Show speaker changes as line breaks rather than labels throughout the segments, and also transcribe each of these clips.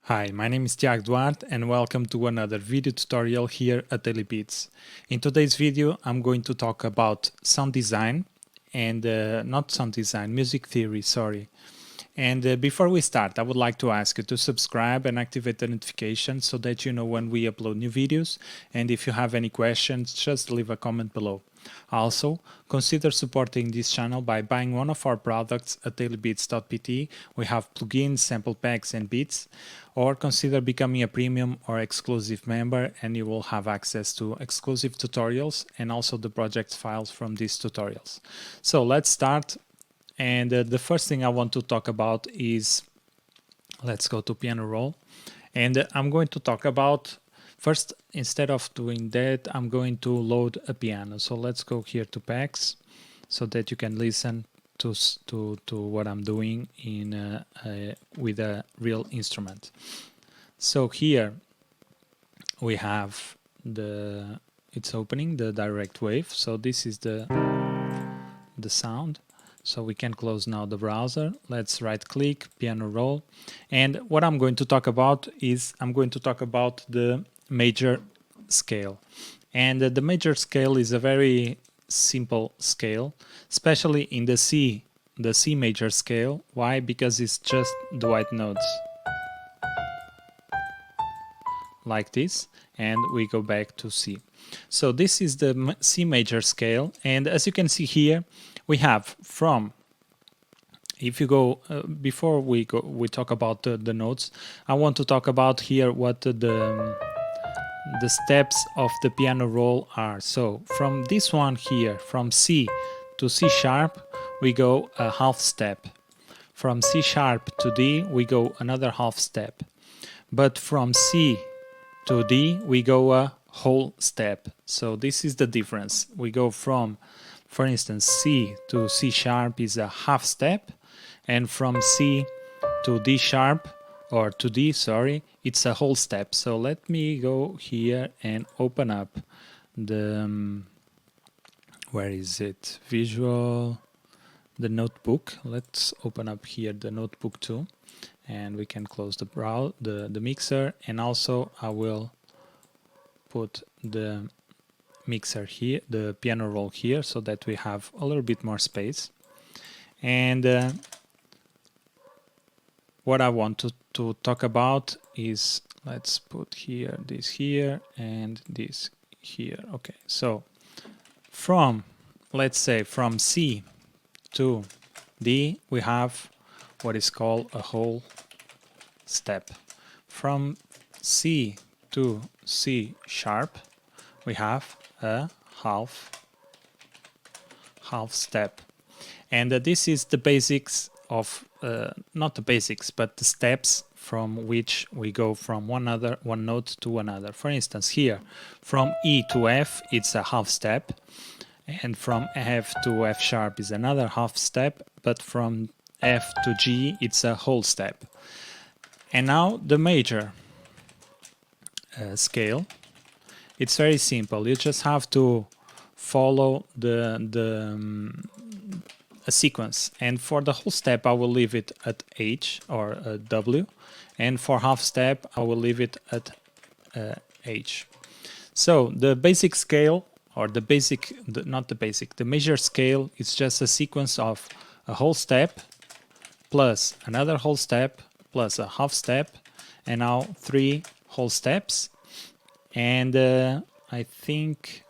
Hi, my name is Tiago Duarte and welcome to another video tutorial here at Daily Beats. In today's video I'm going to talk about sound design and not sound design, music theory, sorry. And before we start, I would like to ask you to subscribe and activate the notification so that you know when we upload new videos, and if you have any questions, just leave a comment below. Also, consider supporting this channel by buying one of our products at dailybeats.pt. We have plugins, sample packs and beats, or consider becoming a premium or exclusive member and you will have access to exclusive tutorials and also the project files from these tutorials. So let's start. And the first thing I want to talk about is, let's go to piano roll. And I'm going to talk about, first, instead of doing that, I'm going to load a piano. So let's go here to packs so that you can listen to what I'm doing in with a real instrument. So here we have it's opening the direct wave. So this is the sound. So we can close now the browser. Let's right click, piano roll. And what I'm going to talk about is I'm going to talk about the major scale. And the major scale is a very simple scale, especially in the C major scale. Why? Because it's just the white notes like this, and we go back to C. So this is the C major scale, and as you can see here, we have from, if you go, before we talk about the notes, I want to talk about here what the steps of the piano roll are. So from this one here, from C to C sharp, we go a half step. From C sharp to D, we go another half step. But from C to D, we go a whole step. So this is the difference. We go from, for instance, C to C sharp is a half step, and from C to D sharp, or to D, sorry, it's a whole step. So let me go here and open up the, where is it? Visual, the notebook. Let's open up here the notebook too, and we can close the mixer, and also I will put the mixer here, the piano roll here, so that we have a little bit more space. And what I want to talk about is, let's put here, this here, and this here. Okay, so from, let's say, from C to D, we have what is called a whole step. From C to C sharp, we have a half step, and this is the basics of not the basics, but the steps from which we go from one note to another. For instance, here from E to F, it's a half step, and from F to F sharp is another half step, but from F to G, it's a whole step. And now the major scale. It's very simple. You just have to follow a sequence, and for the whole step I will leave it at H or W, and for half step I will leave it at H. So the basic scale, or the major scale, is just a sequence of a whole step plus another whole step plus a half step, and now 3 whole steps, and I think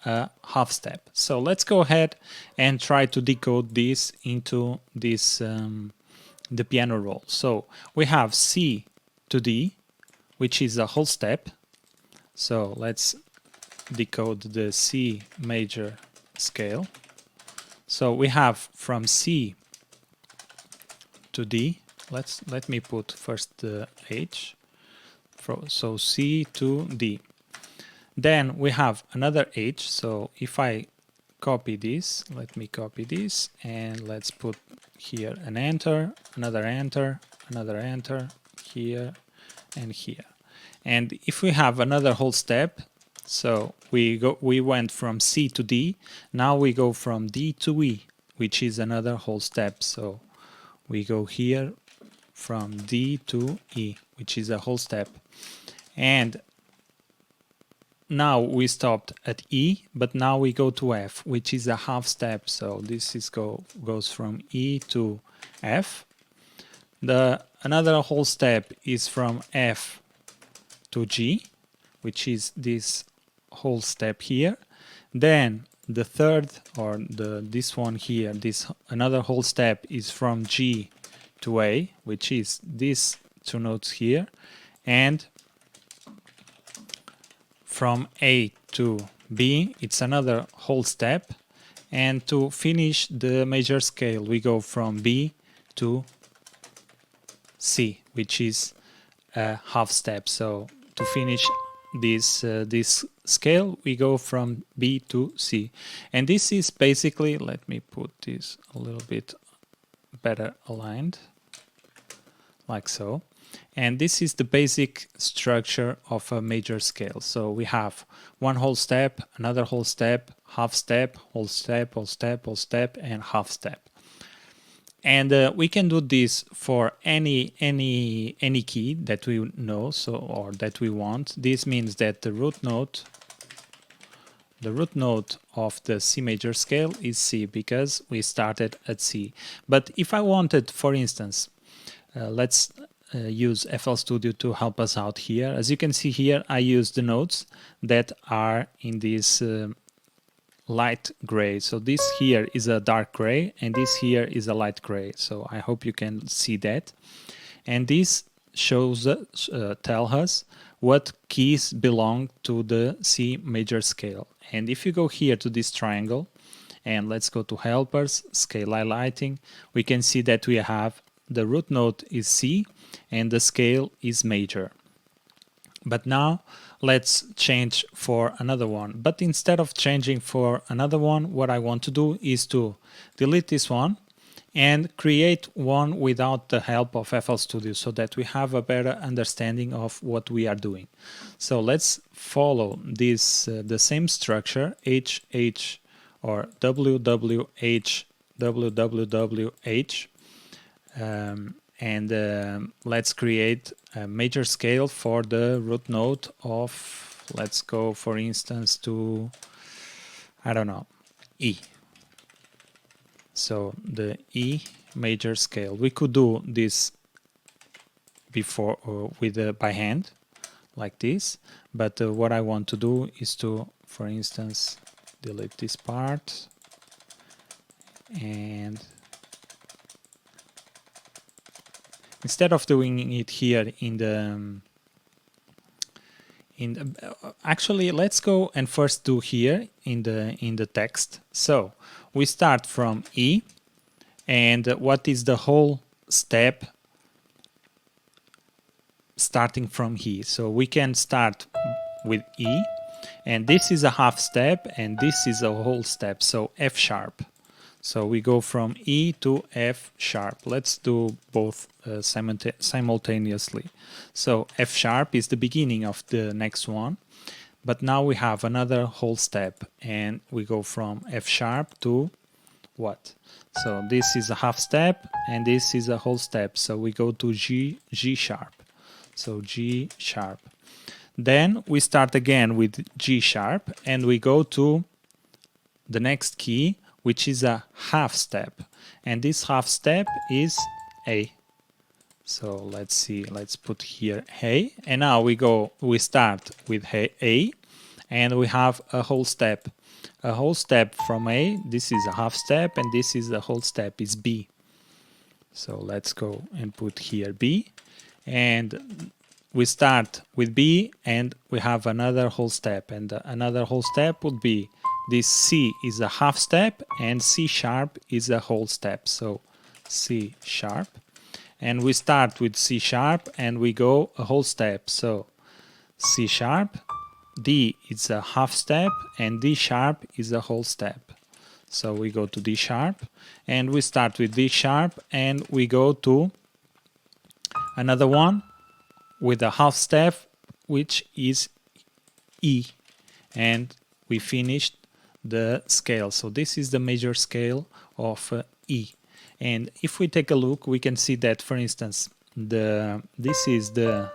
a half step. So let's go ahead and try to decode this into this the piano roll. So we have C to D, which is a whole step. So let's decode the C major scale. So we have from C to D. Let me put first the H. So C to D. Then we have another H. So if I copy this, let me copy this, and let's put here an enter, another enter, another enter, here and here. And if we have another whole step, so we went from C to D, now we go from D to E, which is another whole step. So we go here from D to E, which is a whole step. And now we stopped at E, but now we go to F, which is a half step. So this is goes from E to F. Another whole step is from F to G, which is this whole step here. Then the third, or this one here, another whole step is from G to A, which is these two notes here, and from A to B, it's another whole step. And to finish the major scale, we go from B to C, which is a half step. So to finish this scale, we go from B to C. And this is basically, let me put this a little bit better aligned, like so. And this is the basic structure of a major scale. So we have one whole step, another whole step, half step, whole step, whole step, whole step, and half step. And we can do this for any key that we know, or that we want. This means that the root note of the C major scale is C, because we started at C. But if I wanted, for instance, let's use FL Studio to help us out here. As you can see here, I use the notes that are in this light gray. So this here is a dark gray, and this here is a light gray. So I hope you can see that. And this shows tell us what keys belong to the C major scale. And if you go here to this triangle, and let's go to helpers, scale highlighting, we can see that we have the root note is C and the scale is major. But now let's change for another one. But instead of changing for another one, what I want to do is to delete this one and create one without the help of FL Studio, so that we have a better understanding of what we are doing. So let's follow this the same structure, HH or WWH, WWWH, and let's create a major scale for the root note of, let's go for instance to, I don't know, E. So the E major scale. We could do this before with by hand, like this, but what I want to do is to, for instance, delete this part, and instead of doing it here in the actually, let's go and first do here in the text. So we start from E, and what is the whole step starting from E? So we can start with E, and this is a half step, and this is a whole step, so F sharp. So we go from E to F sharp. Let's do both simultaneously. So F sharp is the beginning of the next one, but now we have another whole step, and we go from F sharp to what? So this is a half step, and this is a whole step. So we go to G sharp. So G sharp. Then we start again with G sharp, and we go to the next key, which is a half step, and this half step is A. So let's see, let's put here A, and now we start with A, and we have a whole step from A. This is a half step, and this is a whole step, is B. So let's go and put here B, and we start with B, and we have another whole step, and another whole step would be this C is a half step, and C sharp is a whole step. So C sharp, and we start with C sharp, and we go a whole step. So C sharp, D is a half step, and D sharp is a whole step. So we go to D sharp, and we start with D sharp, and we go to another one with a half step, which is E, and we finished the scale. So this is the major scale of E. And if we take a look, we can see that, for instance, this is the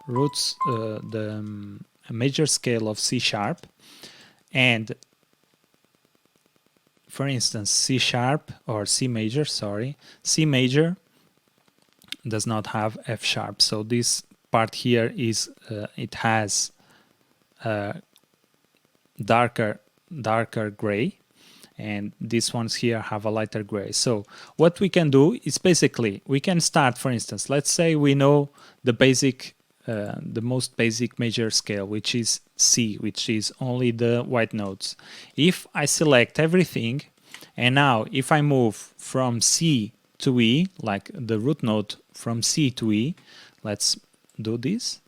roots, the major scale of C sharp, and for instance C sharp or C major, sorry, C major does not have F sharp, so this part here is it has darker gray, and these ones here have a lighter gray. So what we can do is basically we can start, for instance, let's say we know the basic the most basic major scale, which is C, which is only the white notes. If I select everything, and now if I move from C to E, like the root note from C to E, let's do this,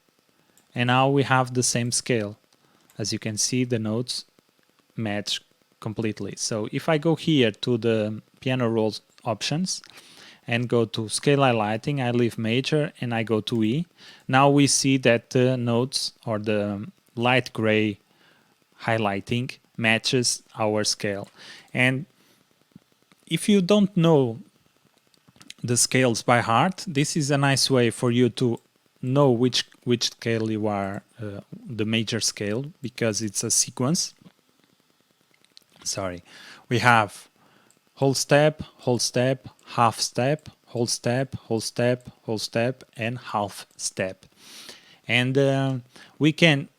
and now we have the same scale. As you can see, the notes match completely. So if I go here to the piano roll options and go to scale highlighting, I leave major and I go to E. Now we see that the notes, or the light gray highlighting, matches our scale. And if you don't know the scales by heart, this is a nice way for you to know which scale you are, the major scale, because it's a sequence. Sorry, we have whole step, half step, whole step, whole step, whole step, and half step. And we can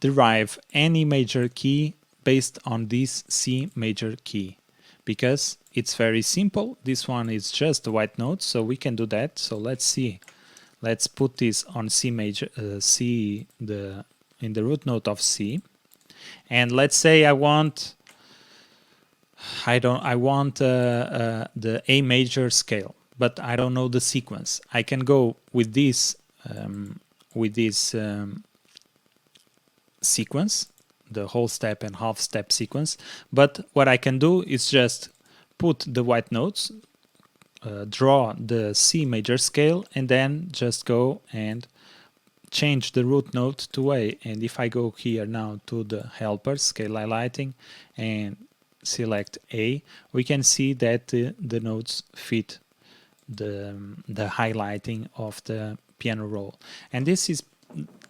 derive any major key based on this C major key, because it's very simple. This one is just the white notes, so we can do that. So let's see. Let's put this on C major, C in the root note of C, and let's say I want the A major scale, but I don't know the sequence. I can go with this sequence, the whole step and half step sequence. But what I can do is just put the white notes, draw the C major scale, and then just go and change the root note to A. And if I go here now to the helper, scale highlighting, and select A, we can see that the notes fit the highlighting of the piano roll. And this is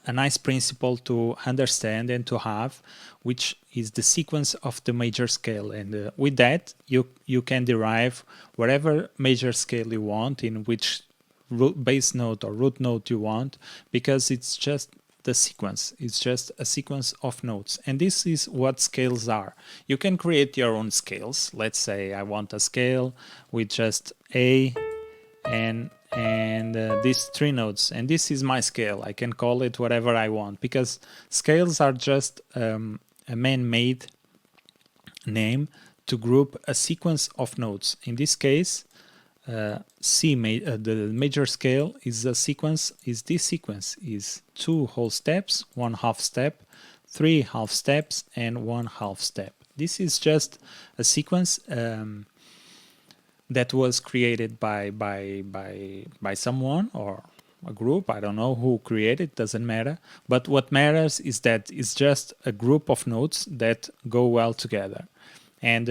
a nice principle to understand and to have, which is the sequence of the major scale. And with that, you can derive whatever major scale you want, in which bass note or root note you want, because it's just the sequence. It's just a sequence of notes, and this is what scales are. You can create your own scales. Let's say I want a scale with just A and these three notes, and this is my scale. I can call it whatever I want, because scales are just a man-made name to group a sequence of notes. In this case, the major scale is a sequence, is this sequence, is 2 whole steps, 1 half step, 3 half steps, and 1 half step. This is just a sequence that was created by someone or a group. I don't know who created, doesn't matter. But what matters is that it's just a group of notes that go well together. And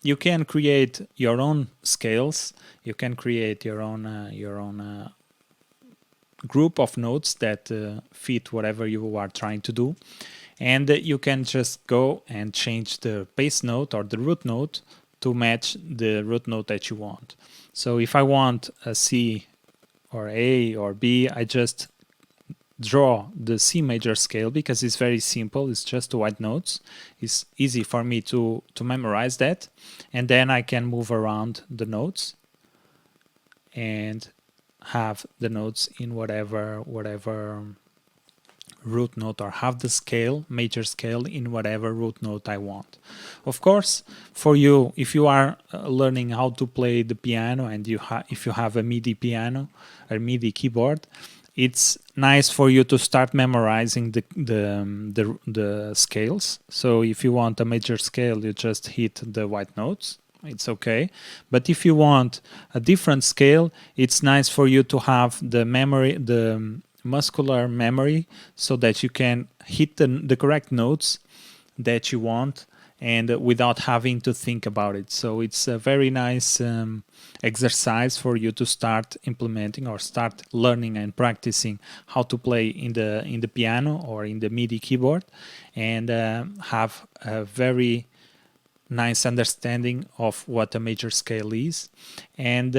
you can create your own scales. You can create your own group of notes that fit whatever you are trying to do. And you can just go and change the bass note or the root note to match the root note that you want. So if I want a C or A or B, I just draw the C major scale, because it's very simple. It's just white notes. It's easy for me to memorize that, and then I can move around the notes and have the notes in whatever root note, or have the scale, major scale, in whatever root note I want. Of course, for you, if you are learning how to play the piano, and if you have a MIDI piano or MIDI keyboard, it's nice for you to start memorizing the scales. So if you want a major scale, you just hit the white notes. It's okay. But if you want a different scale, it's nice for you to have the memory, the muscular memory, so that you can hit the correct notes that you want, and without having to think about it. So it's a very nice exercise for you to start implementing or start learning and practicing how to play in the piano or in the MIDI keyboard, and have a very nice understanding of what a major scale is. And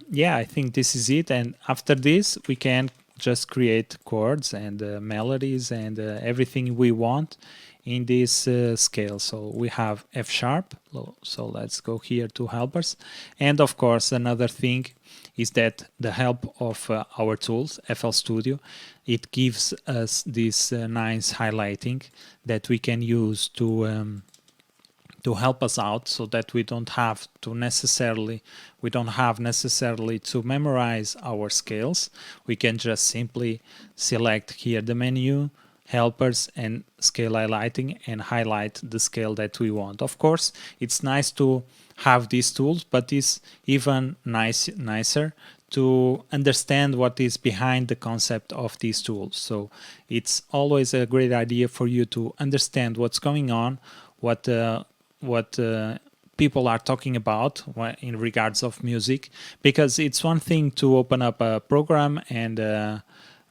yeah, I think this is it. And after this, we can just create chords and melodies and everything we want in this scale. So we have F sharp. So let's go here to helpers. And of course, another thing is that the help of our tools, FL Studio, it gives us this nice highlighting that we can use to help us out, so that we don't have necessarily to memorize our scales. We can just simply select here the menu, helpers, and scale highlighting, and highlight the scale that we want. Of course, it's nice to have these tools, but it's even nicer to understand what is behind the concept of these tools. So it's always a great idea for you to understand what's going on, what people are talking about in regards of music, because it's one thing to open up a program and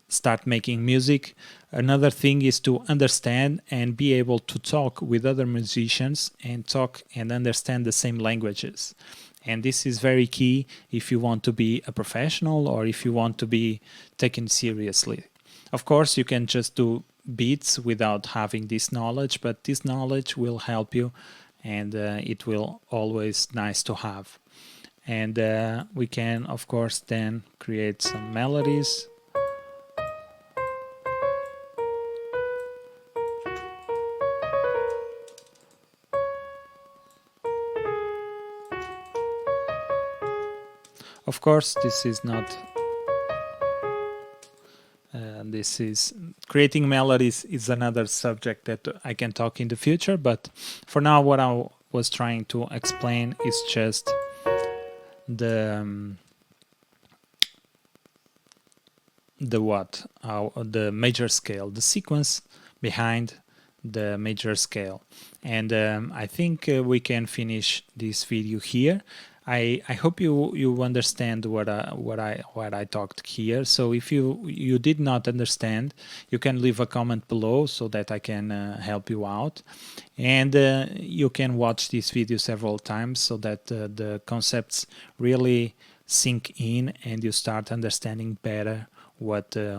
start making music. Another thing is to understand and be able to talk with other musicians and talk and understand the same languages. And this is very key if you want to be a professional or if you want to be taken seriously. Of course, you can just do beats without having this knowledge, but this knowledge will help you, and it will always nice to have. And we can, of course, then create some melodies. Of course, this is not this is creating melodies is another subject that I can talk in the future, but for now what I was trying to explain is just the major scale, the sequence behind the major scale. And I think we can finish this video here. I hope you understand what I talked here. So if you did not understand, you can leave a comment below so that I can help you out, and you can watch this video several times so that the concepts really sink in and you start understanding better what I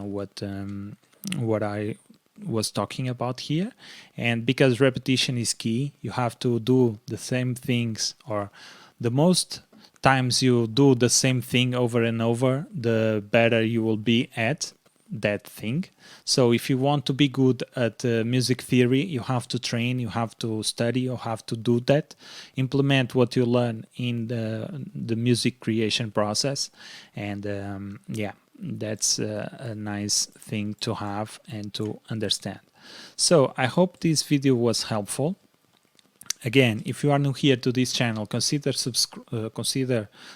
was talking about here. And because repetition is key, you have to do the same things, or the most times you do the same thing over and over, the better you will be at that thing. So if you want to be good at music theory, you have to train, you have to study, you have to do that, implement what you learn in the music creation process. And yeah, that's a nice thing to have and to understand. So I hope this video was helpful. Again, if you are new here to this channel, consider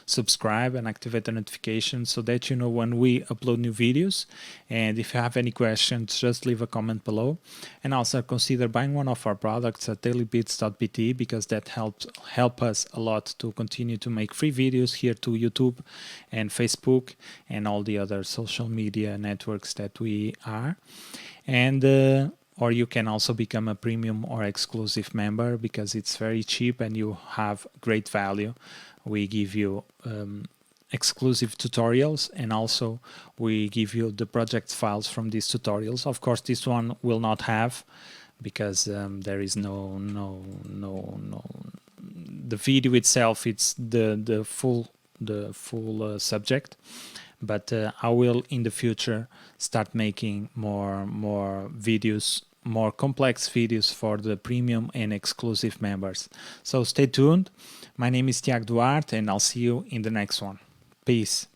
subscribe and activate the notifications so that you know when we upload new videos. And if you have any questions, just leave a comment below. And also consider buying one of our products at dailybeats.pt, because that help us a lot to continue to make free videos here to YouTube and Facebook and all the other social media networks that we are. And or you can also become a premium or exclusive member, because it's very cheap and you have great value. We give you exclusive tutorials, and also we give you the project files from these tutorials. Of course, this one will not have, because there is no the video itself. It's the full subject. But I will in the future start making more videos, more complex videos for the premium and exclusive members. So stay tuned. My name is Tiago Duarte, and I'll see you in the next one. Peace.